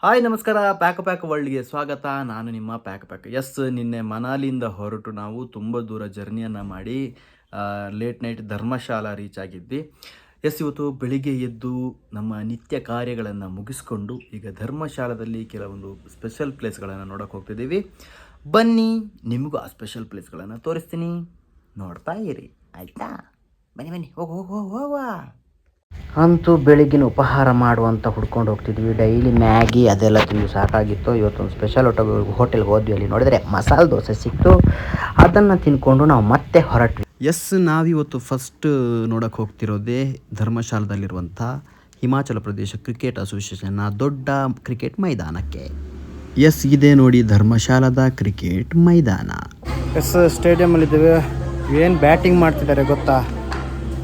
Hi ನಮಸ್ಕಾರ. Pack ವರ್ಲ್ಡ್ಗೆ ಸ್ವಾಗತ. ನಾನು ನಿಮ್ಮ ಪ್ಯಾಕ್. ನಿನ್ನೆ ಮನಾಲಿಯಿಂದ ಹೊರಟು ನಾವು ತುಂಬ ದೂರ ಜರ್ನಿಯನ್ನು ಮಾಡಿ ಲೇಟ್ ನೈಟ್ ಧರ್ಮಶಾಲಾ ರೀಚ್ ಆಗಿದ್ವಿ. ಇವತ್ತು ಬೆಳಿಗ್ಗೆ ಎದ್ದು ನಮ್ಮ ನಿತ್ಯ ಕಾರ್ಯಗಳನ್ನು ಮುಗಿಸ್ಕೊಂಡು ಈಗ ಧರ್ಮಶಾಲಾದಲ್ಲಿ ಕೆಲವೊಂದು ಸ್ಪೆಷಲ್ ಪ್ಲೇಸ್ಗಳನ್ನು ನೋಡೋಕೆ ಹೋಗ್ತಿದ್ದೀವಿ. ಬನ್ನಿ, ನಿಮಗೂ ಆ ಸ್ಪೆಷಲ್ ಪ್ಲೇಸ್ಗಳನ್ನು ತೋರಿಸ್ತೀನಿ, ನೋಡ್ತಾ ಇರಿ ಆಯಿತಾ. ಬನ್ನಿ ಹೋಗುವ. ಅಂತೂ ಬೆಳಿಗ್ಗಿನ ಉಪಹಾರ ಮಾಡುವಂತ ಹುಡ್ಕೊಂಡು ಹೋಗ್ತಿದ್ವಿ. ಡೈಲಿ ಮ್ಯಾಗಿ ಅದೆಲ್ಲ ತಿಂದು ಸಾಕಾಗಿತ್ತು. ಇವತ್ತೊಂದು ಸ್ಪೆಷಲ್ ಹೋಟೆಲ್ಗೆ ಹೋದ್ವಿ. ಅಲ್ಲಿ ನೋಡಿದ್ರೆ ಮಸಾಲೆ ದೋಸೆ ಸಿಕ್ತು. ಅದನ್ನು ತಿನ್ಕೊಂಡು ನಾವು ಮತ್ತೆ ಹೊರಟ್ವಿ. ನಾವಿವತ್ತು ಫಸ್ಟ್ ನೋಡೋಕೆ ಹೋಗ್ತಿರೋದೇ ಧರ್ಮಶಾಲದಲ್ಲಿರುವಂಥ ಹಿಮಾಚಲ ಪ್ರದೇಶ ಕ್ರಿಕೆಟ್ ಅಸೋಸಿಯೇಷನ್ನ ದೊಡ್ಡ ಕ್ರಿಕೆಟ್ ಮೈದಾನಕ್ಕೆ. ಇದೇ ನೋಡಿ ಧರ್ಮಶಾಲಾದ ಕ್ರಿಕೆಟ್ ಮೈದಾನ. ಸ್ಟೇಡಿಯಮಲ್ಲಿದ್ದೇವೆ. ಏನು ಬ್ಯಾಟಿಂಗ್ ಮಾಡ್ತಿದ್ದಾರೆ ಗೊತ್ತಾ?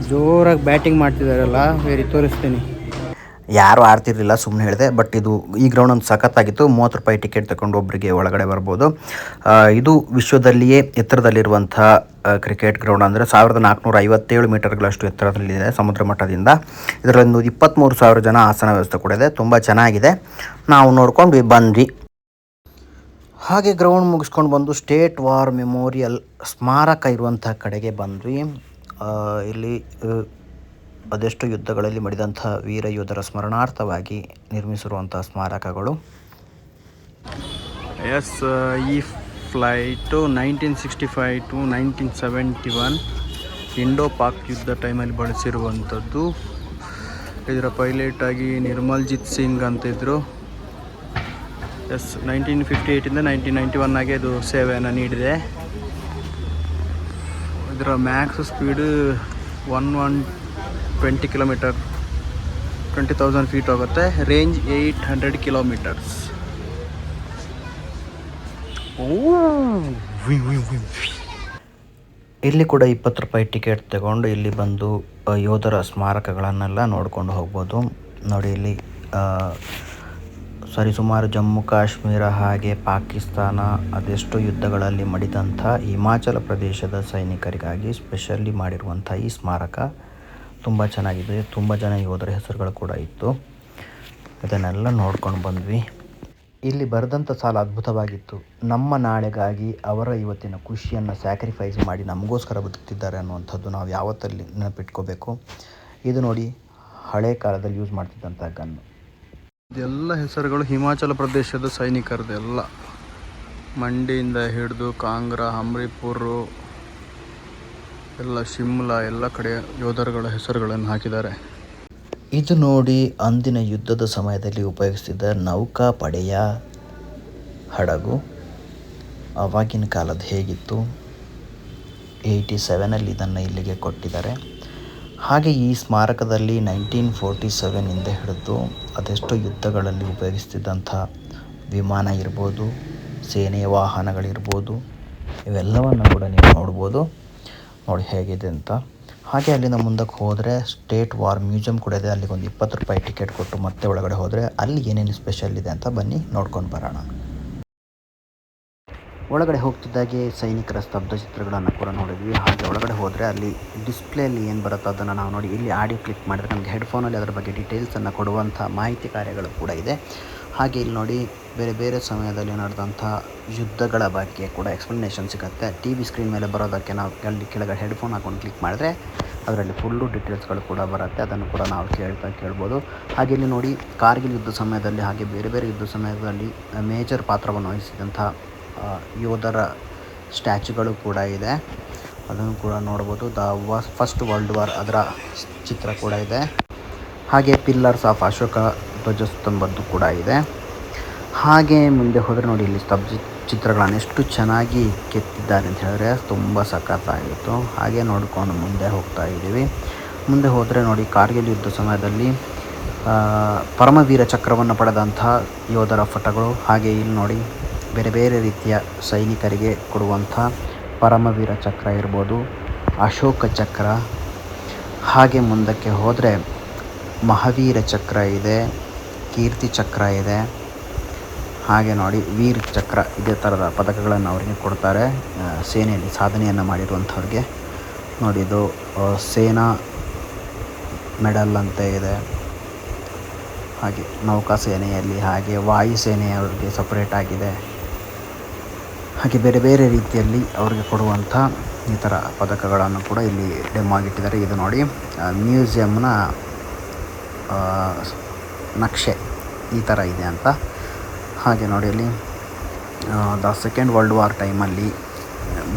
ಜೋರಾಗಿ ಬ್ಯಾಟಿಂಗ್ ಮಾಡ್ತಿದ್ದಾರಲ್ಲ, ತೋರಿಸ್ತೀನಿ. ಯಾರು ಆಡ್ತಿರ್ಲಿಲ್ಲ, ಸುಮ್ಮನೆ ಹೇಳಿದೆ. ಬಟ್ ಈ ಗ್ರೌಂಡ್ ಒಂದು ಸಖತ್ತಾಗಿತ್ತು. 30 ರೂಪಾಯಿ ಟಿಕೆಟ್ ತಗೊಂಡು ಒಬ್ಬರಿಗೆ ಒಳಗಡೆ ಬರ್ಬೋದು. ಇದು ವಿಶ್ವದಲ್ಲಿಯೇ ಎತ್ತರದಲ್ಲಿರುವಂಥ ಕ್ರಿಕೆಟ್ ಗ್ರೌಂಡ್. ಅಂದರೆ 1457 ಮೀಟರ್ಗಳಷ್ಟು ಎತ್ತರದಲ್ಲಿದೆ ಸಮುದ್ರ ಮಟ್ಟದಿಂದ. ಇದರಲ್ಲೊಂದು 23,000 ಜನ ಆಸನ ವ್ಯವಸ್ಥೆ ಕೂಡ ಇದೆ. ತುಂಬ ಚೆನ್ನಾಗಿದೆ. ನಾವು ನೋಡ್ಕೊಂಡು ಬಂದ್ವಿ. ಹಾಗೆ ಗ್ರೌಂಡ್ ಮುಗಿಸ್ಕೊಂಡು ಬಂದು ಸ್ಟೇಟ್ ವಾರ್ ಮೆಮೋರಿಯಲ್ ಸ್ಮಾರಕ ಇರುವಂಥ ಕಡೆಗೆ ಬಂದ್ವಿ. ಇಲ್ಲಿ ಅದೆಷ್ಟು ಯುದ್ಧಗಳಲ್ಲಿ ಮಡಿದಂಥ ವೀರ ಯೋಧರ ಸ್ಮರಣಾರ್ಥವಾಗಿ ನಿರ್ಮಿಸಿರುವಂಥ ಸ್ಮಾರಕಗಳು. ಈ ಫ್ಲೈಟು 1965 to 1971 ಇಂಡೋ ಪಾಕ್ ಯುದ್ಧ ಟೈಮಲ್ಲಿ ಬಳಸಿರುವಂಥದ್ದು. ಇದರ ಪೈಲಟಾಗಿ ನಿರ್ಮಲ್ಜಿತ್ ಸಿಂಗ್ ಅಂತಿದ್ರು. 1958 1991 ಇದು ಸೇವೆಯನ್ನು ನೀಡಿದೆ. ಇದರ ಮ್ಯಾಕ್ಸ್ ಸ್ಪೀಡ್ 120 ಕಿಲೋಮೀಟರ್, 20,000 ಫೀಟ್ ಹೋಗುತ್ತೆ. Range 800 kilometres. ಇಲ್ಲಿ ಕೂಡ 20 ರೂಪಾಯಿ ಟಿಕೆಟ್ ತಗೊಂಡು ಇಲ್ಲಿ ಬಂದು ಯೋಧರ ಸ್ಮಾರಕಗಳನ್ನೆಲ್ಲ ನೋಡ್ಕೊಂಡು ಹೋಗ್ಬೋದು. ನೋಡಿ, ಇಲ್ಲಿ ಸುಮಾರು ಜಮ್ಮು ಕಾಶ್ಮೀರ ಹಾಗೆ ಪಾಕಿಸ್ತಾನ ಅದೆಷ್ಟು ಯುದ್ಧಗಳಲ್ಲಿ ಮಡಿದಂಥ ಹಿಮಾಚಲ ಪ್ರದೇಶದ ಸೈನಿಕರಿಗಾಗಿ ಸ್ಪೆಷಲಿ ಮಾಡಿರುವಂಥ ಈ ಸ್ಮಾರಕ ತುಂಬ ಚೆನ್ನಾಗಿದೆ. ತುಂಬ ಜನ ಯೋಧರ ಹೆಸರುಗಳು ಕೂಡ ಇತ್ತು. ಇದನ್ನೆಲ್ಲ ನೋಡ್ಕೊಂಡು ಬಂದ್ವಿ. ಇಲ್ಲಿ ಬರೆದಂಥ ಸಾಲ ಅದ್ಭುತವಾಗಿತ್ತು. ನಮ್ಮ ನಾಳೆಗಾಗಿ ಅವರ ಇವತ್ತಿನ ಖುಷಿಯನ್ನು ಸ್ಯಾಕ್ರಿಫೈಸ್ ಮಾಡಿ ನಮಗೋಸ್ಕರ ಬದುಕ್ತಿದ್ದಾರೆ ಅನ್ನುವಂಥದ್ದು ನಾವು ಯಾವತ್ತಲ್ಲಿ ನೆನಪಿಟ್ಕೋಬೇಕು. ಇದು ನೋಡಿ, ಹಳೆ ಕಾಲದಲ್ಲಿ ಯೂಸ್ ಮಾಡ್ತಿದ್ದಂಥ ಗನ್ನು. ಇದೆಲ್ಲ ಹೆಸರುಗಳು ಹಿಮಾಚಲ ಪ್ರದೇಶದ ಸೈನಿಕರದೆಲ್ಲ. ಮಂಡಿಯಿಂದ ಹಿಡಿದು ಕಾಂಗ್ರಾ, ಹಮ್ರಿಪುರ್ ಎಲ್ಲ, ಶಿಮ್ಲಾ ಎಲ್ಲ ಕಡೆ ಯೋಧರುಗಳ ಹೆಸರುಗಳನ್ನು ಹಾಕಿದ್ದಾರೆ. ಇದು ನೋಡಿ, ಅಂದಿನ ಯುದ್ಧದ ಸಮಯದಲ್ಲಿ ಉಪಯೋಗಿಸ್ತಿದ್ದ ನೌಕಾಪಡೆಯ ಹಡಗು. ಆವಾಗಿನ ಕಾಲದ ಹೇಗಿತ್ತು. 87 ಇದನ್ನು ಇಲ್ಲಿಗೆ ಕೊಟ್ಟಿದ್ದಾರೆ. ಹಾಗೆ ಈ ಸ್ಮಾರಕದಲ್ಲಿ 1947 ಹಿಡಿದು ಅದೆಷ್ಟೋ ಯುದ್ಧಗಳಲ್ಲಿ ಉಪಯೋಗಿಸ್ತಿದ್ದಂಥ ವಿಮಾನ ಇರ್ಬೋದು, ಸೇನೆಯ ವಾಹನಗಳಿರ್ಬೋದು, ಇವೆಲ್ಲವನ್ನು ಕೂಡ ನೀವು ನೋಡ್ಬೋದು. ನೋಡಿ ಹೇಗಿದೆ ಅಂತ. ಹಾಗೆ ಅಲ್ಲಿಂದ ಮುಂದಕ್ಕೆ ಹೋದರೆ ಸ್ಟೇಟ್ ವಾರ್ ಮ್ಯೂಸಿಯಂ ಕೂಡ ಇದೆ. ಅಲ್ಲಿಗೆ ಒಂದು 20 ರೂಪಾಯಿ ಟಿಕೆಟ್ ಕೊಟ್ಟು ಮತ್ತೆ ಒಳಗಡೆ ಹೋದರೆ ಅಲ್ಲಿ ಏನೇನು ಸ್ಪೆಷಲ್ ಇದೆ ಅಂತ ಬನ್ನಿ ನೋಡ್ಕೊಂಡು ಬರೋಣ. ಒಳಗಡೆ ಹೋಗ್ತಿದ್ದಾಗೆ ಸೈನಿಕರ ಸ್ತಬ್ಧ ಚಿತ್ರಗಳನ್ನು ಕೂಡ ನೋಡಿದ್ವಿ. ಹಾಗೆ ಒಳಗಡೆ ಹೋದರೆ ಅಲ್ಲಿ ಡಿಸ್ಪ್ಲೇಯಲ್ಲಿ ಏನು ಬರುತ್ತೋ ಅದನ್ನು ನಾವು ನೋಡಿ ಇಲ್ಲಿ ಆಡಿಯೋ ಕ್ಲಿಕ್ ಮಾಡಿದರೆ ನಮಗೆ ಹೆಡ್ಫೋನಲ್ಲಿ ಅದರ ಬಗ್ಗೆ ಡೀಟೇಲ್ಸನ್ನು ಕೊಡುವಂಥ ಮಾಹಿತಿ ಕಾರ್ಯಗಳು ಕೂಡ ಇದೆ. ಹಾಗೆ ಇಲ್ಲಿ ನೋಡಿ, ಬೇರೆ ಬೇರೆ ಸಮಯದಲ್ಲಿ ನಡೆದಂಥ ಯುದ್ಧಗಳ ಬಗ್ಗೆ ಕೂಡ ಎಕ್ಸ್ಪ್ಲನೇಷನ್ ಸಿಗುತ್ತೆ. TV ಸ್ಕ್ರೀನ್ ಮೇಲೆ ಬರೋದಕ್ಕೆ ನಾವು ಅಲ್ಲಿ ಕೆಳಗಡೆ ಹೆಡ್ಫೋನ್ ಹಾಕೊಂಡು ಕ್ಲಿಕ್ ಮಾಡಿದ್ರೆ ಅದರಲ್ಲಿ ಫುಲ್ಲು ಡೀಟೇಲ್ಸ್ಗಳು ಕೂಡ ಬರುತ್ತೆ. ಅದನ್ನು ಕೂಡ ನಾವು ಕೇಳ್ಬೋದು. ಹಾಗೆ ಇಲ್ಲಿ ನೋಡಿ, ಕಾರ್ಗಿಲ್ ಯುದ್ಧ ಸಮಯದಲ್ಲಿ ಹಾಗೆ ಬೇರೆ ಬೇರೆ ಯುದ್ಧ ಸಮಯದಲ್ಲಿ ಮೇಜರ್ ಪಾತ್ರವನ್ನು ವಹಿಸಿದಂಥ ಯೋಧರ ಸ್ಟ್ಯಾಚ್ಯುಗಳು ಕೂಡ ಇದೆ. ಅದನ್ನು ಕೂಡ ನೋಡ್ಬೋದು. ಫಸ್ಟ್ ವರ್ಲ್ಡ್ ವಾರ್ ಅದರ ಚಿತ್ರ ಕೂಡ ಇದೆ. ಹಾಗೆ ಪಿಲ್ಲರ್ಸ್ ಆಫ್ ಅಶೋಕ ಧ್ವಜಸ್ತಂಭದ್ದು ಕೂಡ ಇದೆ. ಹಾಗೆ ಮುಂದೆ ಹೋದರೆ ನೋಡಿ, ಇಲ್ಲಿ ಸ್ತಬ್ಧ ಚಿತ್ರಗಳನ್ನು ಎಷ್ಟು ಚೆನ್ನಾಗಿ ಕೆತ್ತಿದ್ದಾರೆ ಅಂತ ಹೇಳಿದ್ರೆ ತುಂಬ ಸಖತ್ತಾಗಿತ್ತು. ಹಾಗೆ ನೋಡಿಕೊಂಡು ಮುಂದೆ ಹೋಗ್ತಾ ಇದ್ದೀವಿ. ಮುಂದೆ ಹೋದರೆ ನೋಡಿ, ಕಾರ್ಗಿಲ್ ಯುದ್ಧ ಸಮಯದಲ್ಲಿ ಪರಮವೀರ ಚಕ್ರವನ್ನು ಪಡೆದಂಥ ಯೋಧರ ಫೋಟೋಗಳು. ಹಾಗೆ ಇಲ್ಲಿ ನೋಡಿ, ಬೇರೆ ಬೇರೆ ರೀತಿಯ ಸೈನಿಕರಿಗೆ ಕೊಡುವಂಥ ಪರಮವೀರ ಚಕ್ರ ಇರ್ಬೋದು, ಅಶೋಕ ಚಕ್ರ. ಹಾಗೆ ಮುಂದಕ್ಕೆ ಹೋದರೆ ಮಹಾವೀರ ಚಕ್ರ ಇದೆ, ಕೀರ್ತಿ ಚಕ್ರ ಇದೆ. ಹಾಗೆ ನೋಡಿ, ವೀರ್ ಚಕ್ರ, ಇದೇ ಥರದ ಪದಕಗಳನ್ನು ಅವರಿಗೆ ಕೊಡ್ತಾರೆ ಸೇನೆಯಲ್ಲಿ ಸಾಧನೆಯನ್ನು ಮಾಡಿರುವಂಥವ್ರಿಗೆ. ನೋಡಿ, ಇದು ಸೇನಾ ಮೆಡಲ್ ಅಂತ ಇದೆ. ಹಾಗೆ ನೌಕಾಸೇನೆಯಲ್ಲಿ ಹಾಗೆ ವಾಯುಸೇನೆಯವರಿಗೆ ಸಪ್ರೇಟ್ ಆಗಿದೆ. ಹಾಗೆ ಬೇರೆ ಬೇರೆ ರೀತಿಯಲ್ಲಿ ಅವರಿಗೆ ಕೊಡುವಂಥ ಈ ಥರ ಪದಕಗಳನ್ನು ಕೂಡ ಇಲ್ಲಿ ಡೆಮೋ ಆಗಿಟ್ಟಿದ್ದಾರೆ. ಇದು ನೋಡಿ ಮ್ಯೂಸಿಯಮ್ನ ನಕ್ಷೆ ಈ ಥರ ಇದೆ ಅಂತ. ಹಾಗೆ ನೋಡಿ ಅಲ್ಲಿ ದ ಸೆಕೆಂಡ್ ವರ್ಲ್ಡ್ ವಾರ್ ಟೈಮಲ್ಲಿ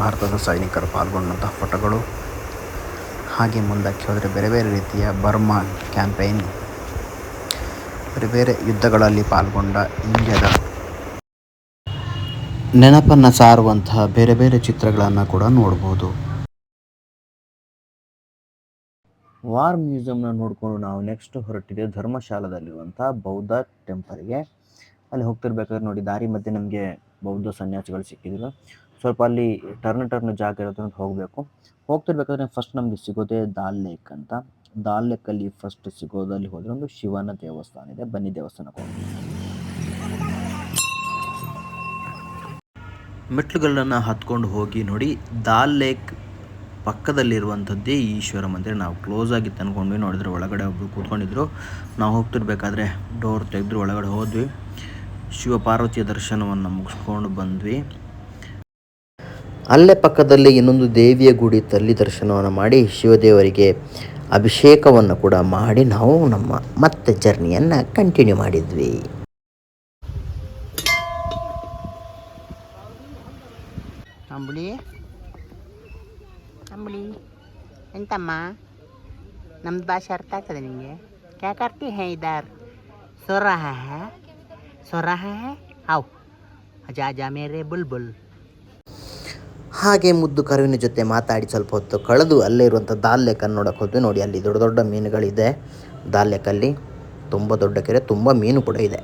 ಭಾರತದ ಸೈನಿಕರು ಪಾಲ್ಗೊಂಡಂಥ ಫೋಟೋಗಳು. ಹಾಗೆ ಮುಂದಕ್ಕೆ ಹೋದರೆ ಬೇರೆ ಬೇರೆ ರೀತಿಯ ಬರ್ಮಾ ಕ್ಯಾಂಪೇನ್, ಬೇರೆ ಬೇರೆ ಯುದ್ಧಗಳಲ್ಲಿ ಪಾಲ್ಗೊಂಡ ಇಂಡಿಯಾದ ನೆನಪನ್ನು ಸಾರುವಂತಹ ಬೇರೆ ಬೇರೆ ಚಿತ್ರಗಳನ್ನು ಕೂಡ ನೋಡ್ಬೋದು. ವಾರ್ ಮ್ಯೂಸಿಯಮ್ನ ನೋಡಿಕೊಂಡು ನಾವು ನೆಕ್ಸ್ಟ್ ಹೊರಟಿದೆ ಧರ್ಮಶಾಲಾದಲ್ಲಿರುವಂಥ ಬೌದ್ಧ ಟೆಂಪಲ್ಗೆ. ಅಲ್ಲಿ ಹೋಗ್ತಿರ್ಬೇಕಾದ್ರೆ ನೋಡಿ ದಾರಿ ಮಧ್ಯೆ ನಮಗೆ ಬೌದ್ಧ ಸನ್ಯಾಸಿಗಳು ಸಿಕ್ಕಿದ್ರು. ಸ್ವಲ್ಪ ಅಲ್ಲಿ ಟರ್ನ್ ಜಾಗ ಇರೋದ್ರ ಹೋಗಬೇಕು. ಹೋಗ್ತಿರ್ಬೇಕಾದ್ರೆ ಫಸ್ಟ್ ನಮಗೆ ಸಿಗೋದೇ ದಾಲ್ ಲೇಕ್ ಅಂತ. ದಾಲ್ ಲೇಕಲ್ಲಿ ಫಸ್ಟ್ ಸಿಗೋದಲ್ಲಿ ಹೋದರೆ ಒಂದು ಶಿವನ ದೇವಸ್ಥಾನ ಇದೆ. ಬನ್ನಿ ದೇವಸ್ಥಾನಕ್ಕೆ ಹೋಗಿ. ಮೆಟ್ಲುಗಳನ್ನು ಹತ್ಕೊಂಡು ಹೋಗಿ ನೋಡಿ ದಾಲ್ ಲೇಕ್ ಪಕ್ಕದಲ್ಲಿರುವಂಥದ್ದೇ ಈಶ್ವರ ಮಂದಿರ. ನಾವು ಕ್ಲೋಸ್ ಆಗಿತ್ತು ಅಂದ್ಕೊಂಡ್ವಿ, ನೋಡಿದ್ರೆ ಒಳಗಡೆ ಒಬ್ಬರು ಕೂತ್ಕೊಂಡಿದ್ರು. ನಾವು ಹೋಗ್ತಿರ್ಬೇಕಾದ್ರೆ ಡೋರ್ ತೆಗೆದ್ರು, ಒಳಗಡೆ ಹೋದ್ವಿ. ಶಿವ ಪಾರ್ವತಿಯ ದರ್ಶನವನ್ನು ಮುಗಿಸ್ಕೊಂಡು ಬಂದ್ವಿ. ಅಲ್ಲೇ ಪಕ್ಕದಲ್ಲಿ ಇನ್ನೊಂದು ದೇವಿಯ ಗುಡಿ ತಲ್ಲಿ ದರ್ಶನವನ್ನು ಮಾಡಿ ಶಿವದೇವರಿಗೆ ಅಭಿಷೇಕವನ್ನು ಕೂಡ ಮಾಡಿ ನಾವು ನಮ್ಮ ಮತ್ತೆ ಜರ್ನಿಯನ್ನು ಕಂಟಿನ್ಯೂ ಮಾಡಿದ್ವಿ. ಅಂಬಳಿ ಎಂತಮ್ಮ, ನಮ್ದು ಭಾಷೆ ಅರ್ಥ ಆಗ್ತದೆ ನಿಮಗೆ? ಕ್ಯಾ ಕರ್ತಿ ಹೇ ಇದಾರ್ ಸೊರಹ ಹೇ ಹಾವ್ ಅಜಾ ಅಜಾ ಮೇರೆ ಬುಲ್ಬುಲ್. ಹಾಗೆ ಮುದ್ದು ಕರುವಿನ ಜೊತೆ ಮಾತಾಡಿ ಸ್ವಲ್ಪ ಹೊತ್ತು ಕಳೆದು ಅಲ್ಲೇ ಇರುವಂಥ ದಾಲ್ ಲೇಕನ್ನು ನೋಡೋಕೆ ಹೋದ್ವಿ. ನೋಡಿ ಅಲ್ಲಿ ದೊಡ್ಡ ದೊಡ್ಡ ಮೀನುಗಳಿದೆ. ದಾಲ್ ಲೇಕಲ್ಲಿ ತುಂಬ ದೊಡ್ಡ ಕೆರೆ, ತುಂಬ ಮೀನು ಕೂಡ ಇದೆ.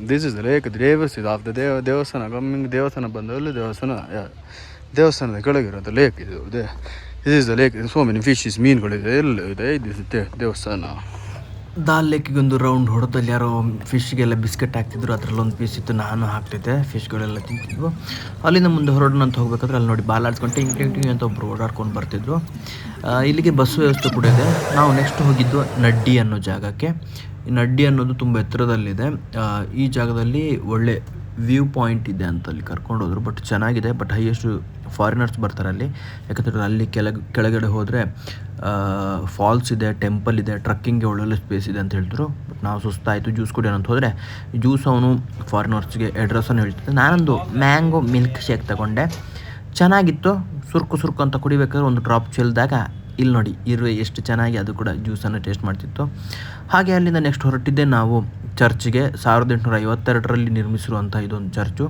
This is the lake, the ದೇವಸ್ಥಾನ ಆಫ್ ದ ದೇವಸ್ಥಾನ ಕಮ್ಮಿಂಗ್ ದೇವಸ್ಥಾನ ಬಂದಲ್ಲಿ ದೇವಸ್ಥಾನದ ಕೆಳಗಿರೋದು ಲೇಕ್ ಇದು. This is the lake. So many fishes, ಮೀನುಗಳಿದೆ, ಎಲ್ಲ ಇದೆ. ಇದು ದೇವಸ್ಥಾನ. ದಾಲ್ ಲೇಕಿಗೆ ಒಂದು ರೌಂಡ್ ಹೊಡೆದಲ್ಲಿ ಯಾರೋ ಫಿಶ್ಗೆಲ್ಲ ಬಿಸ್ಕೆಟ್ ಹಾಕ್ತಿದ್ರು. ಅದರಲ್ಲೊಂದು ಪೀಸ್ ಇತ್ತು, ನಾನು ಹಾಕ್ತಿದ್ದೆ. ಫಿಶ್ಗಳೆಲ್ಲ ತಿಂತಿದ್ವು. ಅಲ್ಲಿಂದ ಮುಂದೆ ಹೊರಡೋಣಂತ ಹೋಗ್ಬೇಕಾದ್ರೆ ಅಲ್ಲಿ ನೋಡಿ ಬಾಲಾಡ್ಸ್ಕೊಂಡು ಟಿಂಗ್ ಅಂತ ಒಬ್ಬರು ಓಡಾಡ್ಕೊಂಡು ಬರ್ತಿದ್ರು. ಇಲ್ಲಿಗೆ ಬಸ್ ವ್ಯವಸ್ಥೆ ಕೂಡ ಇದೆ. ನಾವು ನೆಕ್ಸ್ಟ್ ಹೋಗಿದ್ದು ನಡ್ಡಿ ಅನ್ನೋ ಜಾಗಕ್ಕೆ. ಈ ನಡ್ಡಿ ಅನ್ನೋದು ತುಂಬ ಎತ್ತರದಲ್ಲಿದೆ. ಈ ಜಾಗದಲ್ಲಿ ಒಳ್ಳೆ ವ್ಯೂ ಪಾಯಿಂಟ್ ಇದೆ ಅಂತ ಅಲ್ಲಿ ಕರ್ಕೊಂಡು ಹೋದ್ರು. ಬಟ್ ಚೆನ್ನಾಗಿದೆ. ಬಟ್ ಹೈಯೆಸ್ಟ್ ಫಾರಿನರ್ಸ್ ಬರ್ತಾರೆ ಅಲ್ಲಿ. ಯಾಕಂದರೆ ಅಲ್ಲಿ ಕೆಳಗಡೆ ಹೋದರೆ ಫಾಲ್ಸ್ ಇದೆ, ಟೆಂಪಲ್ ಇದೆ, ಟ್ರಕ್ಕಿಂಗ್ಗೆ ಒಳ್ಳೊಳ್ಳೆ ಸ್ಪೇಸ್ ಇದೆ ಅಂತ ಹೇಳಿದ್ರು. ಬಟ್ ನಾವು ಸುಸ್ತಾಯಿತು, ಜ್ಯೂಸ್ ಕುಡಿಯೋಣ ಅಂತ ಹೋದರೆ ಜ್ಯೂಸ್ ಅವನು ಫಾರಿನರ್ಸ್ಗೆ ಅಡ್ರೆಸ್ಸನ್ನು ಹೇಳ್ತಿದ್ದೆ. ನಾನೊಂದು ಮ್ಯಾಂಗೋ ಮಿಲ್ಕ್ ಶೇಕ್ ತಗೊಂಡೆ. ಚೆನ್ನಾಗಿತ್ತು. ಸುರ್ಕು ಅಂತ ಕುಡಿಬೇಕಾದ್ರೆ ಒಂದು ಡ್ರಾಪ್ ಚೆಲ್ಲಿದಾಗ ಇಲ್ಲಿ ನೋಡಿ ಇರುವೆ ಎಷ್ಟು ಚೆನ್ನಾಗಿ ಅದು ಕೂಡ ಜ್ಯೂಸನ್ನು ಟೇಸ್ಟ್ ಮಾಡ್ತಿತ್ತು. ಹಾಗೆ ಅಲ್ಲಿಂದ ನೆಕ್ಸ್ಟ್ ಹೊರಟಿದ್ದೆ ನಾವು ಚರ್ಚ್ಗೆ. 1852ರಲ್ಲಿ ನಿರ್ಮಿಸಿರುವಂಥ ಇದೊಂದು ಚರ್ಚು.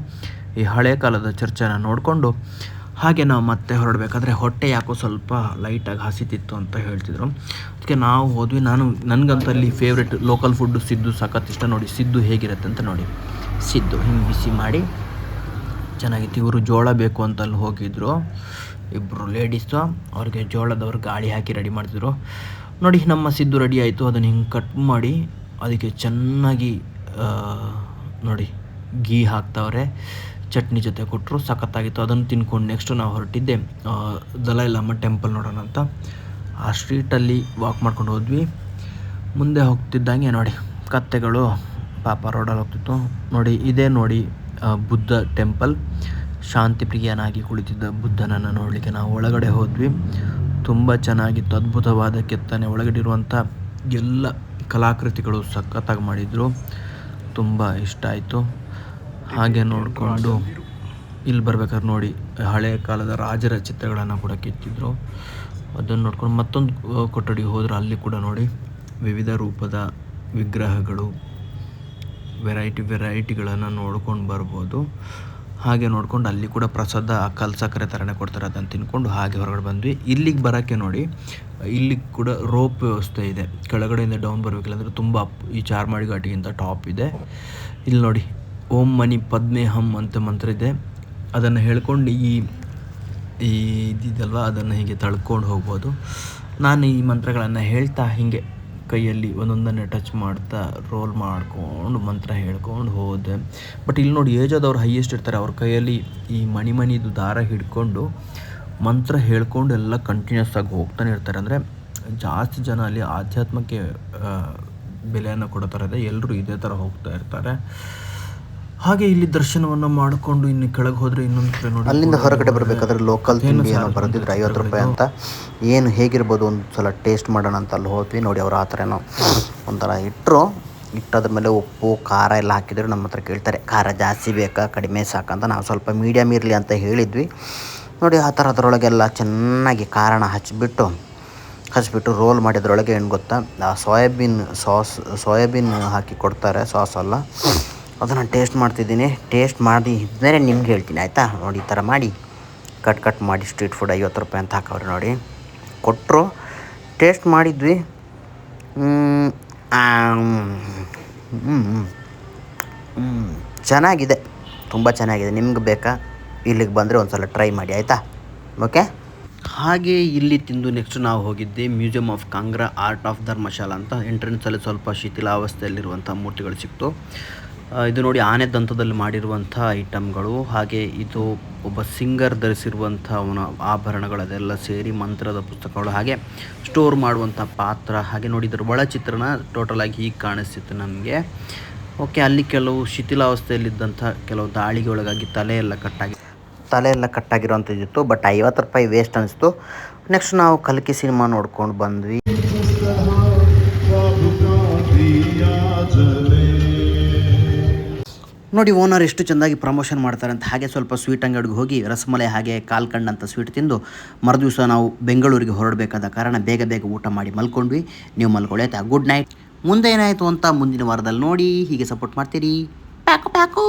ಈ ಹಳೆ ಕಾಲದ ಚರ್ಚನ್ನು ನೋಡಿಕೊಂಡು ಹಾಗೆ ನಾವು ಮತ್ತೆ ಹೊರಡಬೇಕಾದ್ರೆ ಹೊಟ್ಟೆ ಯಾಕೋ ಸ್ವಲ್ಪ ಲೈಟಾಗಿ ಹಸಿತಿತ್ತು ಅಂತ ಹೇಳ್ತಿದ್ರು. ಅದಕ್ಕೆ ನಾವು ಹೋದ್ವಿ. ನನಗಂತ ಅಲ್ಲಿ ಫೇವ್ರೆಟ್ ಲೋಕಲ್ ಫುಡ್ಡು ಸಿದ್ದು ಸಖತ್ ಇಷ್ಟ. ನೋಡಿ ಸಿದ್ದು ಹೇಗಿರುತ್ತೆ ಅಂತ ನೋಡಿ. ಸಿದ್ದು ಹಿಂಗೆ ಬಿಸಿ ಮಾಡಿ ಚೆನ್ನಾಗಿತ್ತು. ಇವರು ಜೋಳ ಬೇಕು ಅಂತ ಅಲ್ಲಿ ಹೋಗಿದ್ರು. ಇಬ್ಬರು ಲೇಡೀಸು, ಅವ್ರಿಗೆ ಜೋಳದವ್ರು ಗಾಳಿ ಹಾಕಿ ರೆಡಿ ಮಾಡ್ತಿದ್ರು. ನೋಡಿ ನಮ್ಮ ಸಿದ್ದು ರೆಡಿ ಆಯಿತು. ಅದನ್ನು ಹಿಂಗೆ ಕಟ್ ಮಾಡಿ ಅದಕ್ಕೆ ಚೆನ್ನಾಗಿ ನೋಡಿ ಗೀ ಹಾಕ್ತವ್ರೆ, ಚಟ್ನಿ ಜೊತೆ ಕೊಟ್ಟರು. ಸಖತ್ತಾಗಿತ್ತು. ಅದನ್ನು ತಿನ್ಕೊಂಡು ನೆಕ್ಸ್ಟು ನಾವು ಹೊರಟಿದ್ದೆ ದಲೈ ಲಾಮ ಟೆಂಪಲ್ ನೋಡೋಣ ಅಂತ. ಆ ಸ್ಟ್ರೀಟಲ್ಲಿ ವಾಕ್ ಮಾಡ್ಕೊಂಡು ಹೋದ್ವಿ. ಮುಂದೆ ಹೋಗ್ತಿದ್ದಂಗೆ ನೋಡಿ ಕತ್ತೆಗಳು ಪಾಪ ರೋಡಲ್ಲಿ ಹೋಗ್ತಿತ್ತು. ನೋಡಿ ಇದೇ ನೋಡಿ ಬುದ್ಧ ಟೆಂಪಲ್. ಶಾಂತಿ ಪ್ರಿಯನಾಗಿ ಕುಳಿತಿದ್ದ ಬುದ್ಧನನ್ನು ನೋಡಲಿಕ್ಕೆ ನಾವು ಒಳಗಡೆ ಹೋದ್ವಿ. ತುಂಬ ಚೆನ್ನಾಗಿತ್ತು. ಅದ್ಭುತವಾದ ಕೆತ್ತನೆ. ಒಳಗಡೆ ಇರುವಂಥ ಎಲ್ಲ ಕಲಾಕೃತಿಗಳು ಸಖತ್ತಾಗಿ ಮಾಡಿದರು. ತುಂಬ ಇಷ್ಟ ಆಯಿತು. ಹಾಗೆ ನೋಡಿಕೊಂಡು ಇಲ್ಲಿ ಬರ್ಬೇಕಾದ್ರೆ ನೋಡಿ ಹಳೆಯ ಕಾಲದ ರಾಜರ ಚಿತ್ರಗಳನ್ನು ಕೂಡ ಕೆತ್ತಿದ್ರು. ಅದನ್ನು ನೋಡ್ಕೊಂಡು ಮತ್ತೊಂದು ಕೊಠಡಿಗೆ ಹೋದ್ರೆ ಅಲ್ಲಿ ಕೂಡ ನೋಡಿ ವಿವಿಧ ರೂಪದ ವಿಗ್ರಹಗಳು, ವೆರೈಟಿಗಳನ್ನು ನೋಡ್ಕೊಂಡು ಬರ್ಬೋದು. ಹಾಗೆ ನೋಡ್ಕೊಂಡು ಅಲ್ಲಿ ಕೂಡ ಪ್ರಸಾದ ಕಲ್ಸಕ್ಕರೆ ಥರನೇ ಕೊಡ್ತಾರೆ. ಅದನ್ನು ತಿನ್ಕೊಂಡು ಹಾಗೆ ಹೊರಗಡೆ ಬಂದ್ವಿ. ಇಲ್ಲಿಗೆ ಬರೋಕ್ಕೆ ನೋಡಿ ಇಲ್ಲಿಗೆ ಕೂಡ ರೋಪ್ ವ್ಯವಸ್ಥೆ ಇದೆ. ಕೆಳಗಡೆಯಿಂದ ಡೌನ್ ಬರಬೇಕಿಲ್ಲ ಅಂದರೆ ತುಂಬ ಈ ಚಾರ್ಮಾಡಿ ಘಾಟಿಗಿಂತ ಟಾಪ್ ಇದೆ. ಇಲ್ಲಿ ನೋಡಿ ಓಂ ಮನಿ ಪದ್ಮೆ ಹಮ್ ಅಂತ ಮಂತ್ರ ಇದೆ. ಅದನ್ನು ಹೇಳ್ಕೊಂಡು ಇದಲ್ವ ಅದನ್ನು ಹೀಗೆ ತಳ್ಕೊಂಡು ಹೋಗ್ಬೋದು. ನಾನು ಈ ಮಂತ್ರಗಳನ್ನು ಹೇಳ್ತಾ ಹೀಗೆ ಕೈಯಲ್ಲಿ ಒಂದೊಂದನ್ನೇ ಟಚ್ ಮಾಡ್ತಾ ರೋಲ್ ಮಾಡ್ಕೊಂಡು ಮಂತ್ರ ಹೇಳ್ಕೊಂಡು ಹೋದೆ. ಬಟ್ ಇಲ್ಲಿ ನೋಡಿ ಏಜ್ ಆದವ್ರು ಹೈಯೆಸ್ಟ್ ಇರ್ತಾರೆ. ಅವ್ರ ಕೈಯಲ್ಲಿ ಈ ಮಣಿದು ದಾರ ಹಿಡ್ಕೊಂಡು ಮಂತ್ರ ಹೇಳ್ಕೊಂಡು ಎಲ್ಲ ಕಂಟಿನ್ಯೂಸ್ ಆಗಿ ಹೋಗ್ತಾನೆ ಇರ್ತಾರೆ. ಅಂದರೆ ಜಾಸ್ತಿ ಜನ ಅಲ್ಲಿ ಆಧ್ಯಾತ್ಮಕ್ಕೆ ಬೆಲೆಯನ್ನು ಕೊಡ್ತಾರೆ. ಎಲ್ಲರೂ ಇದೇ ಥರ ಹೋಗ್ತಾ ಇರ್ತಾರೆ. ಹಾಗೆ ಇಲ್ಲಿ ದರ್ಶನವನ್ನು ಮಾಡಿಕೊಂಡು ಇನ್ನು ಕೆಳಗೆ ಹೋದರೆ ಇನ್ನೊಂದು ಕಡೆ ನೋಡಿ, ಅಲ್ಲಿಂದ ಹೊರಗಡೆ ಬರಬೇಕಾದ್ರೆ ಲೋಕಲ್ ತಿಂಡಿ ಏನೋ ಬರೆದಿದ್ರು 50 ರೂಪಾಯಿ ಅಂತ. ಏನು ಹೇಗಿರ್ಬೋದು ಒಂದು ಸಲ ಟೇಸ್ಟ್ ಮಾಡೋಣ ಅಂತ ಅಲ್ಲಿ ಹೋದ್ವಿ. ನೋಡಿ ಅವ್ರು ಆ ಥರ ಏನೋ ಒಂಥರ ಇಟ್ಟದ್ರ ಮೇಲೆ ಉಪ್ಪು ಖಾರ ಎಲ್ಲ ಹಾಕಿದ್ರು. ನಮ್ಮ ಹತ್ರ ಕೇಳ್ತಾರೆ ಖಾರ ಜಾಸ್ತಿ ಬೇಕಾ ಕಡಿಮೆ ಸಾಕಂತ. ನಾವು ಸ್ವಲ್ಪ ಮೀಡಿಯಮ್ ಇರಲಿ ಅಂತ ಹೇಳಿದ್ವಿ. ನೋಡಿ ಆ ಥರ ಅದರೊಳಗೆಲ್ಲ ಚೆನ್ನಾಗಿ ಖಾರನ ಹಚ್ಬಿಟ್ಟು ರೋಲ್ ಮಾಡಿದ್ರೊಳಗೆ ಏನು ಗೊತ್ತಾ, ಆ ಸೋಯಾಬೀನ್ ಹಾಕಿ ಕೊಡ್ತಾರೆ, ಸಾಸ್ ಅಲ್ಲ. ಅದನ್ನು ಟೇಸ್ಟ್ ಮಾಡ್ತಿದ್ದೀನಿ. ಟೇಸ್ಟ್ ಮಾಡಿ ಇದ್ಮೇಲೆ ನಿಮ್ಗೆ ಹೇಳ್ತೀನಿ ಆಯಿತಾ. ನೋಡಿ ಈ ಥರ ಮಾಡಿ ಕಟ್ ಮಾಡಿ ಸ್ಟ್ರೀಟ್ ಫುಡ್ 50 ರೂಪಾಯಿ ಅಂತ ಹಾಕವ್ರೆ ನೋಡಿ. ಕೊಟ್ಟರು, ಟೇಸ್ಟ್ ಮಾಡಿದ್ವಿ. ಚೆನ್ನಾಗಿದೆ, ತುಂಬ ಚೆನ್ನಾಗಿದೆ. ನಿಮ್ಗೆ ಬೇಕಾ ಇಲ್ಲಿಗೆ ಬಂದರೆ ಒಂದು ಸಲ ಟ್ರೈ ಮಾಡಿ ಆಯಿತಾ. ಓಕೆ. ಹಾಗೆ ಇಲ್ಲಿ ತಿಂದು ನೆಕ್ಸ್ಟ್ ನಾವು ಹೋಗಿದ್ದೆ museum of Kangra art of Dharamshala ಅಂತ. ಎಂಟ್ರೆನ್ಸಲ್ಲಿ ಸ್ವಲ್ಪ ಶಿಥಿಲಾವಸ್ಥೆಯಲ್ಲಿರುವಂಥ ಮೂರ್ತಿಗಳು ಸಿಕ್ತು. ಇದು ನೋಡಿ ಆನೆ ದಂತದಲ್ಲಿ ಮಾಡಿರುವಂಥ ಐಟಮ್ಗಳು. ಹಾಗೆ ಇದು ಒಬ್ಬ ಸಿಂಗರ್ ಧರಿಸಿರುವಂಥ ಅವನ ಆಭರಣಗಳು, ಅದೆಲ್ಲ ಸೇರಿ ಮಂತ್ರದ ಪುಸ್ತಕಗಳು, ಹಾಗೆ ಸ್ಟೋರ್ ಮಾಡುವಂಥ ಪಾತ್ರ. ಹಾಗೆ ನೋಡಿ ಇದರ ಒಳ ಚಿತ್ರಣ ಟೋಟಲಾಗಿ ಹೀಗೆ ಕಾಣಿಸ್ತಿತ್ತು ನಮಗೆ. ಓಕೆ. ಅಲ್ಲಿ ಕೆಲವು ಶಿಥಿಲಾವಸ್ಥೆಯಲ್ಲಿದ್ದಂಥ ಕೆಲವು ದಾಳಿಗೆ ಒಳಗಾಗಿ ತಲೆ ಎಲ್ಲ ಕಟ್ಟಾಗಿರೋಂಥದ್ದಿತ್ತು. ಬಟ್ 50 ರೂಪಾಯಿ ವೇಸ್ಟ್ ಅನಿಸ್ತು. ನೆಕ್ಸ್ಟ್ ನಾವು ಕಲ್ಕಿ ಸಿನಿಮಾ ನೋಡ್ಕೊಂಡು ಬಂದ್ವಿ. ನೋಡಿ ಓನರ್ ಎಷ್ಟು ಚೆಂದಾಗಿ ಪ್ರಮೋಷನ್ ಮಾಡ್ತಾರೆ ಅಂತ. ಹಾಗೆ ಸ್ವಲ್ಪ ಸ್ವೀಟ್ ಅಂಗಡಿಗೆ ಹೋಗಿ ರಸಮಲೈ ಹಾಗೆ ಕಾಲ್ಕಂಡ್ ಅಂತ ಸ್ವೀಟ್ ತಿಂದು ಮರುದಿವಸ ನಾವು ಬೆಂಗಳೂರಿಗೆ ಹೊರಡಬೇಕಾದ ಕಾರಣ ಬೇಗ ಊಟ ಮಾಡಿ ಮಲ್ಕೊಂಡ್ವಿ. ನೀವು ಮಲ್ಕೊಳ್ಳಿ ಆಯ್ತಾ. Good night. ಮುಂದೆ ಏನಾಯಿತು ಅಂತ ಮುಂದಿನ ವಾರದಲ್ಲಿ ನೋಡಿ. ಹೀಗೆ ಸಪೋರ್ಟ್ ಮಾಡ್ತೀರಿ. ಪ್ಯಾಕು.